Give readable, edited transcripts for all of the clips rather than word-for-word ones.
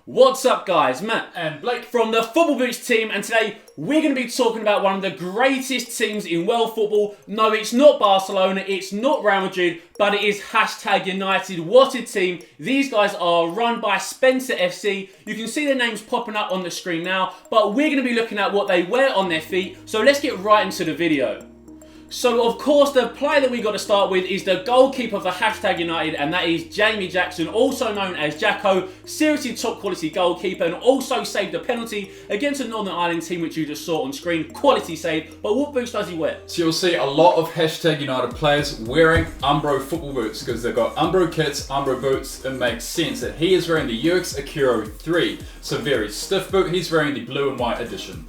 What's up guys, Matt and Blake from the Football Boots team, and today we're going to be talking about one of the greatest teams in world football. No, it's not Barcelona, it's not Real Madrid, but it is #United. What a team. These guys are run by Spencer FC. You can see their names popping up on the screen now, but we're going to be looking at what they wear on their feet, so let's get right into the video. So, of course, the player that we got to start with is the goalkeeper for #United, and that is Jamie Jackson, also known as Jacko. Seriously top quality goalkeeper, and also saved a penalty against the Northern Ireland team, which you just saw on screen. Quality save. But what boots does he wear? So you'll see a lot of #United players wearing Umbro football boots because they've got Umbro kits, Umbro boots. It makes sense that he is wearing the UX Acuro 3. So very stiff boot. He's wearing the blue and white edition.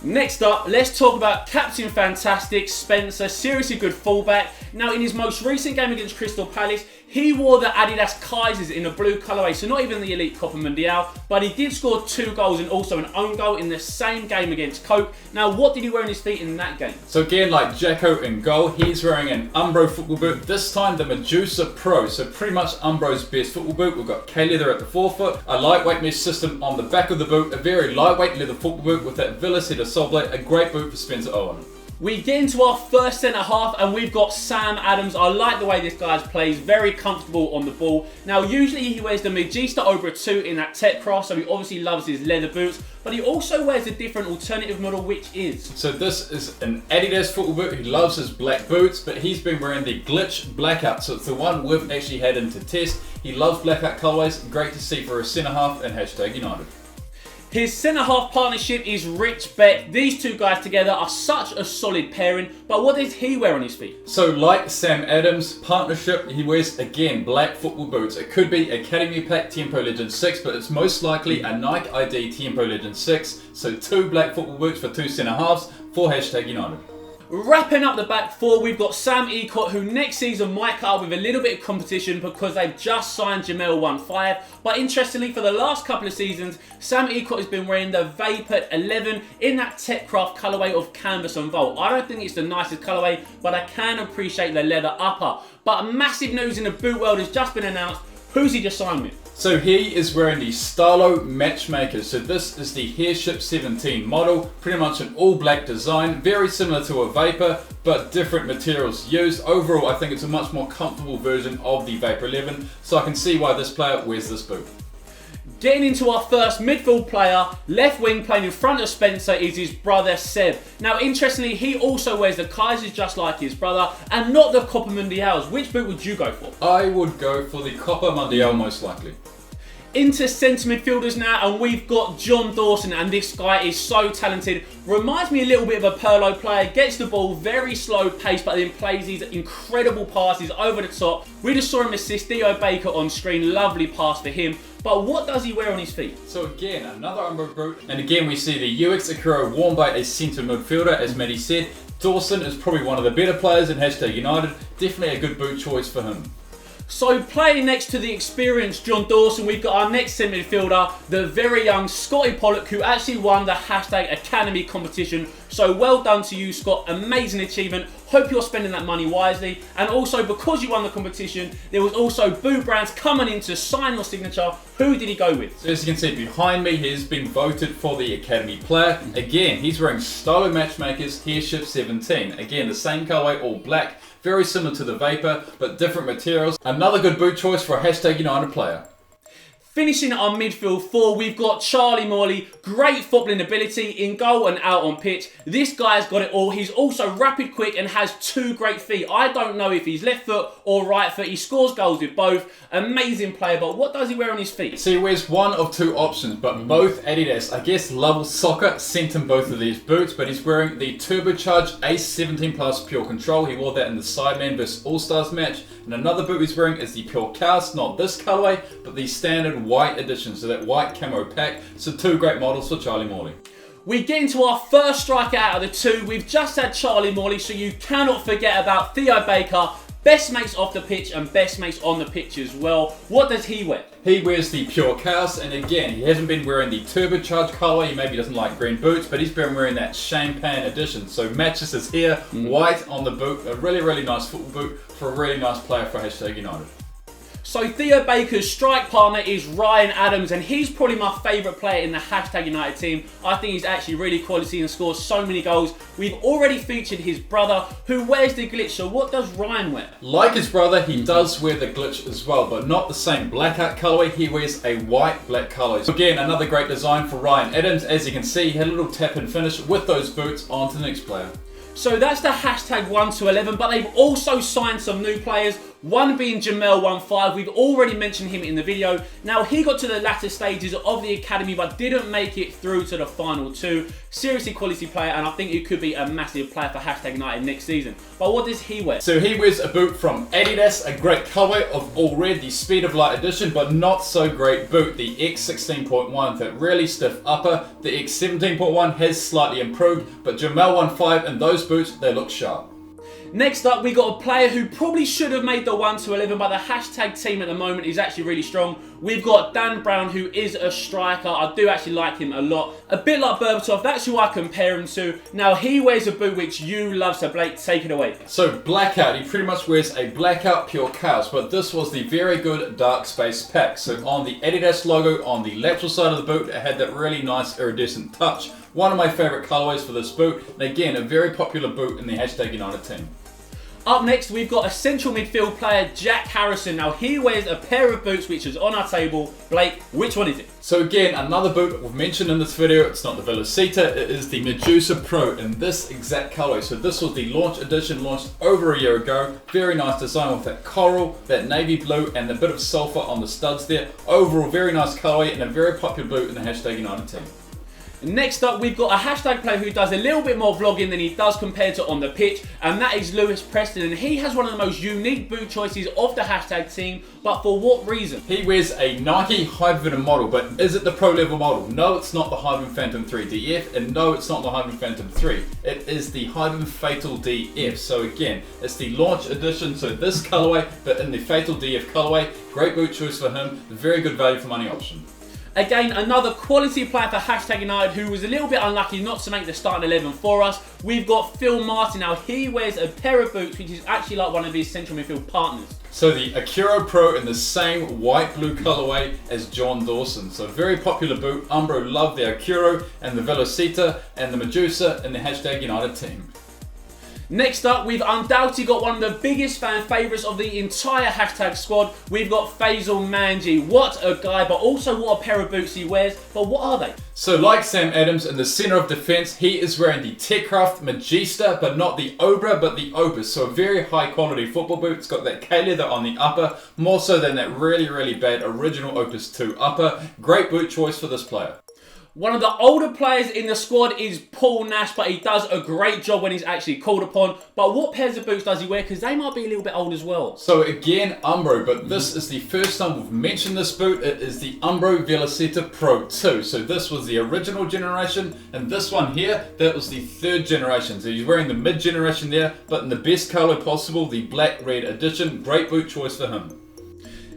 Next up, let's talk about Captain Fantastic, Spencer, seriously good fullback. Now, in his most recent game against Crystal Palace, he wore the Adidas Kaisers in a blue colourway, so not even the Elite Copa Mundial, but he did score 2 goals and also an own goal in the same game against Coke. Now, what did he wear on his feet in that game? So again, like Jacko in goal, he's wearing an Umbro football boot, this time the Medusa Pro, so pretty much Umbro's best football boot. We've got K-leather at the forefoot, a lightweight mesh system on the back of the boot, a very lightweight leather football boot with that Villa Cedar sole blade, a great boot for Spencer Owen. We get into our first centre half and we've got Sam Adams. I like the way this guy plays, very comfortable on the ball. Now, usually he wears the Magista Obra 2 in that tech cross, so he obviously loves his leather boots, but he also wears a different alternative model, which is... So this is an Adidas football boot. He loves his black boots, but he's been wearing the Glitch Blackout, so it's the one we've actually had him to test. He loves blackout colourways, great to see for a centre half and #United. His centre-half partnership is Rich Beck. These two guys together are such a solid pairing, but what does he wear on his feet? So like Sam Adams' partnership, he wears, again, black football boots. It could be Academy Pack Tempo Legend 6, but it's most likely a Nike ID Tempo Legend 6. So 2 black football boots for 2 centre-halves for #United. Wrapping up the back four, we've got Sam Ecott, who next season might cut up with a little bit of competition because they've just signed Jemel 1.5. But interestingly, for the last couple of seasons, Sam Ecott has been wearing the Vapor 11 in that Techcraft colourway of canvas and Volt. I don't think it's the nicest colourway, but I can appreciate the leather upper. But massive news in the boot world has just been announced. Who's he just signed with? So he is wearing the Starlo Matchmaker. So this is the Airship 17 model, pretty much an all black design, very similar to a Vapor, but different materials used. Overall, I think it's a much more comfortable version of the Vapor 11, so I can see why this player wears this boot. Getting into our first midfield player, left wing playing in front of Spencer is his brother Seb. Now, interestingly, he also wears the Kaisers just like his brother, and not the Copa Mundials. Which boot would you go for? I would go for the Copa Mundial most likely. Into centre midfielders now, and we've got John Dawson, and this guy is so talented. Reminds me a little bit of a Pirlo player, gets the ball very slow pace, but then plays these incredible passes over the top. We just saw him assist Theo Baker on screen, lovely pass for him. But what does he wear on his feet? So again, another Umbro boot, and again we see the UX Acuro worn by a centre midfielder, as Matty said. Dawson is probably one of the better players in #United, definitely a good boot choice for him. So playing next to the experienced John Dawson, we've got our next centre midfielder, the very young Scotty Pollock, who actually won the #Academy competition. So well done to you, Scott. Amazing achievement. Hope you're spending that money wisely. And also, because you won the competition, there was also Boo Brands coming in to sign your signature. Who did he go with? So as you can see behind me, he's been voted for the Academy player. Again, he's wearing Stylo Matchmakers Airship 17. Again, the same colourway, all black. Very similar to the Vapor, but different materials. Another good boot choice for a #United player. Finishing our midfield four, we've got Charlie Morley. Great footballing ability in goal and out on pitch. This guy's got it all. He's also rapid, quick, and has 2 great feet. I don't know if he's left foot or right foot. He scores goals with both. Amazing player, but what does he wear on his feet? So he wears one of 2 options, but both Adidas. I guess Level Soccer sent him both of these boots, but he's wearing the turbocharged Ace 17 Plus Pure Control. He wore that in the Sideman vs All-Stars match. And another boot he's wearing is the Pure Chaos, not this colourway, but the standard white edition, so that white camo pack. So 2 great models for Charlie Morley. We get into our first striker out of the 2. We've just had Charlie Morley, so you cannot forget about Theo Baker. Best mates off the pitch and best mates on the pitch as well. What does he wear? He wears the Pure Chaos, and again, he hasn't been wearing the turbocharged colour. He maybe doesn't like green boots, but he's been wearing that champagne edition. So matches his hair, white on the boot. A really, really nice football boot for a really nice player for #United. So Theo Baker's strike partner is Ryan Adams, and he's probably my favourite player in the #United team. I think he's actually really quality and scores so many goals. We've already featured his brother, who wears the glitch. So what does Ryan wear? Like his brother, he does wear the glitch as well, but not the same blackout colourway. He wears a white-black colourway. So again, another great design for Ryan Adams. As you can see, he had a little tap and finish with those boots. On to the next player. So that's the #1 to 11, but they've also signed some new players, one being Jemel 15. We've already mentioned him in the video. Now, he got to the latter stages of the academy, but didn't make it through to the final two. Seriously quality player, and I think he could be a massive player for #United next season. But what does he wear? So he wears a boot from Adidas, a great colourway of all red, the Speed of Light edition, but not so great boot, the X16.1, that really stiff upper. The X17.1 has slightly improved, but Jemel 15 and those boots, they look sharp. Next up, we got a player who probably should have made the 1 to 11, but the #team at the moment is actually really strong. We've got Dan Brown, who is a striker. I do actually like him a lot. A bit like Berbatov, that's who I compare him to. Now, he wears a boot which you love, so Blake, take it away. So blackout, he pretty much wears a blackout pure chaos, but this was the very good dark space pack. So on the Adidas logo, on the lateral side of the boot, it had that really nice iridescent touch. One of my favourite colourways for this boot, and again, a very popular boot in the #United team. Up next, we've got a central midfield player, Jack Harrison. Now, he wears a pair of boots which is on our table. Blake, which one is it? So again, another boot we've mentioned in this video. It's not the Velocita, it is the Medusa Pro in this exact colourway. So this was the launch edition, launched over a year ago. Very nice design with that coral, that navy blue, and a bit of sulphur on the studs there. Overall, very nice colourway and a very popular boot in the #United team. Next up, we've got a #player who does a little bit more vlogging than he does compared to on the pitch, and that is Lewis Preston, and he has one of the most unique boot choices of the #team, but for what reason? He wears a Nike Hypervenom model, but is it the pro level model? No, it's not the Hypervenom Phantom 3 DF, and no, it's not the Hypervenom Phantom 3. It is the Hypervenom Fatal DF. So again, it's the launch edition, so this colourway, but in the Fatal DF colourway. Great boot choice for him, very good value for money option. Again, another quality player for #United who was a little bit unlucky not to make the starting 11 for us. We've got Phil Martin. Now, he wears a pair of boots which is actually like one of his central midfield partners. So the Acuro Pro in the same white-blue colourway as John Dawson. So very popular boot. Umbro love the Acuro and the Velocita and the Medusa in the #United team. Next up, we've undoubtedly got one of the biggest fan favourites of the entire squad. We've got Faisal Manji. What a guy, but also what a pair of boots he wears. But what are they? So like Sam Adams in the centre of defence, he is wearing the Techcraft Magista, but not the Obra, but the Opus. So a very high quality football boot. It's got that K-leather on the upper, more so than that really bad original Opus 2 upper. Great boot choice for this player. One of the older players in the squad is Paul Nash, but he does a great job when he's actually called upon. But what pairs of boots does he wear? Because they might be a little bit old as well. So again, Umbro, but this is the first time we've mentioned this boot. It is the Umbro Velocita Pro 2. So this was the original generation, and this one here, that was the third generation. So he's wearing the mid-generation there, but in the best colour possible, the black-red edition. Great boot choice for him.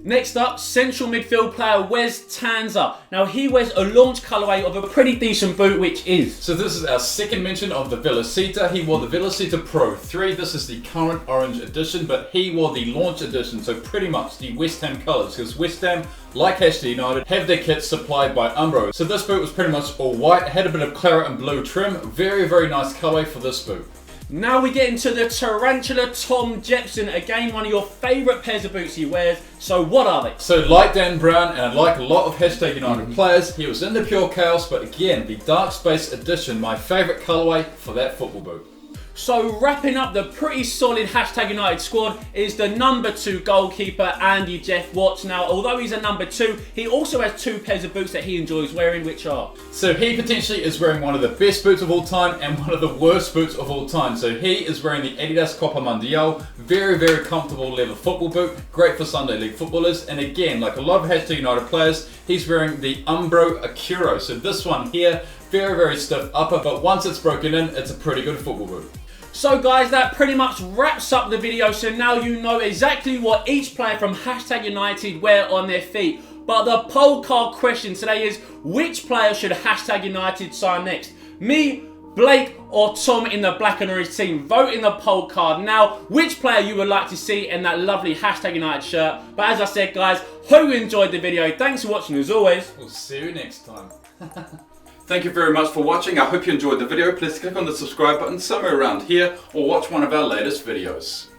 Next up, central midfield player Wes Tanza. Now, he wears a launch colourway of a pretty decent boot, which is... So this is our second mention of the Velocita. He wore the Velocita Pro 3. This is the current orange edition, but he wore the launch edition, so pretty much the West Ham colours, because West Ham, like United, have their kits supplied by Umbro. So this boot was pretty much all white, had a bit of claret and blue trim. Very nice colourway for this boot. Now we get into the Tarantula Tom Jepson. Again, one of your favourite pairs of boots he wears. So what are they? So like Dan Brown, and like a lot of United players, he was in the Pure Chaos, but again, the Dark Space Edition, my favourite colourway for that football boot. So wrapping up the pretty solid #United squad is the number 2 goalkeeper, Andy Jeff Watts. Now, although he's a number 2, he also has 2 pairs of boots that he enjoys wearing, which are... So he potentially is wearing one of the best boots of all time and one of the worst boots of all time. So he is wearing the Adidas Copa Mundial. Very comfortable leather football boot. Great for Sunday League footballers. And again, like a lot of United players, he's wearing the Umbro Acuro. So this one here, very stiff upper, but once it's broken in, it's a pretty good football boot. So guys, that pretty much wraps up the video, so now you know exactly what each player from #United wear on their feet. But the poll card question today is, which player should #United sign next? Me, Blake or Tom in the black and orange team? Vote in the poll card now which player you would like to see in that lovely hashtag United shirt. But as I said, guys, hope you enjoyed the video. Thanks for watching as always. We'll see you next time. Thank you very much for watching. I hope you enjoyed the video. Please click on the subscribe button somewhere around here or watch one of our latest videos.